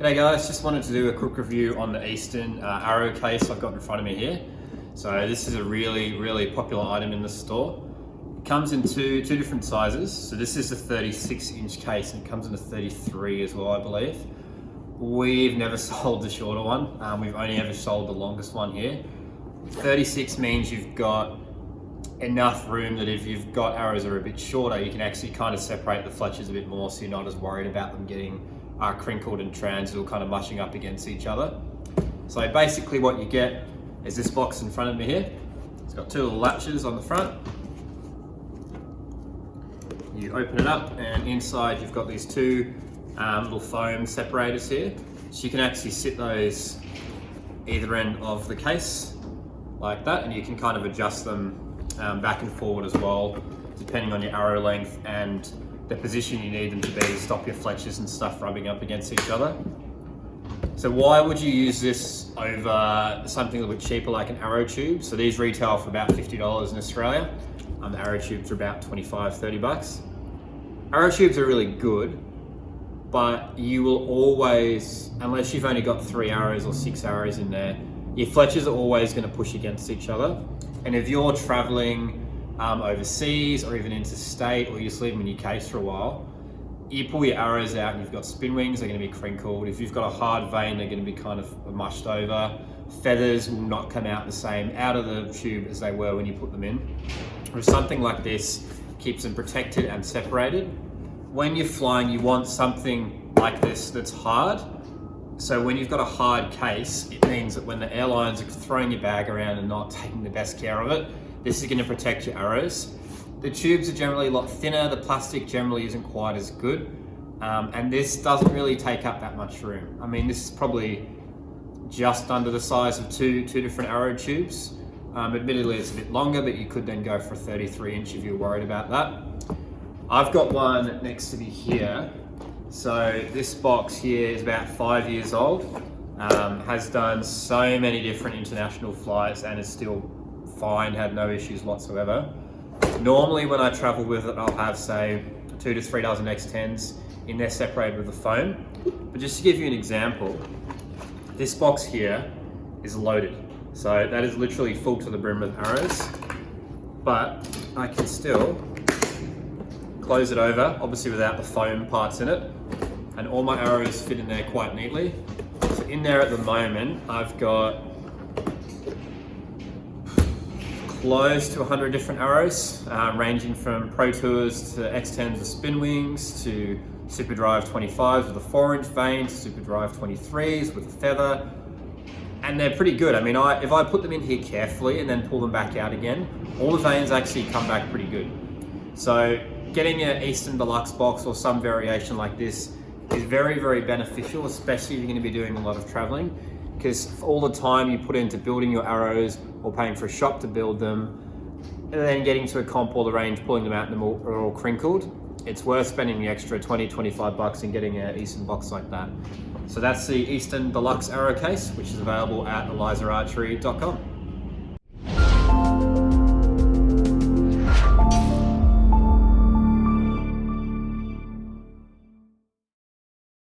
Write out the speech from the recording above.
Hey guys, just wanted to do a quick review on the Easton arrow case I've got in front of me here. So this is a really popular item in the store. It comes in two different sizes. So this is a 36-inch case and it comes in a 33 as well, I believe. We've never sold the shorter one. We've only ever sold the longest one here. 36 means you've got enough room that if you've got arrows that are a bit shorter, you can actually kind of separate the fletchers a bit more, so you're not as worried about them getting crinkled and transit or kind of mushing up against each other. So basically what you get is this box in front of me here. It's got two little latches on the front. You open it up and inside you've got these two little foam separators here. So you can actually sit those either end of the case like that, and you can kind of adjust them back and forward as well, depending on your arrow length and the position you need them to be to stop your fletchers and stuff rubbing up against each other. So why would you use this over something a little bit cheaper like an arrow tube? So these retail for about $50 in Australia. The arrow tubes are about 25, 30 bucks. Arrow tubes are really good, but you will always, unless you've only got 3 arrows or 6 arrows in there, your fletchers are always going to push against each other. And if you're traveling overseas or even interstate, or you just leave them in your case for a while, you pull your arrows out and you've got spin wings, they're going to be crinkled. If you've got a hard vein, they're going to be kind of mushed over. Feathers will not come out the same out of the tube as they were when you put them in. Whereas something like this keeps them protected and separated. When you're flying, you want something like this that's hard. So when you've got a hard case, it means that when the airlines are throwing your bag around and not taking the best care of it, this is going to protect your arrows. The tubes are generally a lot thinner, the plastic generally isn't quite as good, and this doesn't really take up that much room. I mean, this is probably just under the size of two different arrow tubes. Admittedly, it's a bit longer, but you could then go for a 33-inch if you're worried about that. I've got one next to me here. So this box here is about 5 years old, has done so many different international flights and is still fine, had no issues whatsoever. Normally when I travel with it, I'll have say 2 to 3 dozen X10s in there separated with the foam. But just to give you an example, this box here is loaded. So that is literally full to the brim with arrows, but I can still close it over, obviously without the foam parts in it, and all my arrows fit in there quite neatly. So in there at the moment, I've got close to 100 different arrows, ranging from Pro Tours to X10s with spin wings, to Super Drive 25s with a 4-inch vein, to Super Drive 23s with a feather. And they're pretty good. I mean, if I put them in here carefully and then pull them back out again, all the veins actually come back pretty good. So getting an Easton Deluxe box or some variation like this is very beneficial, especially if you're going to be doing a lot of traveling, because all the time you put into building your arrows or paying for a shop to build them, and then getting to a comp or the range, pulling them out and they're all crinkled, it's worth spending the extra 20, 25 bucks and getting an Easton box like that. So that's the Easton Deluxe arrow case, which is available at elizararchery.com.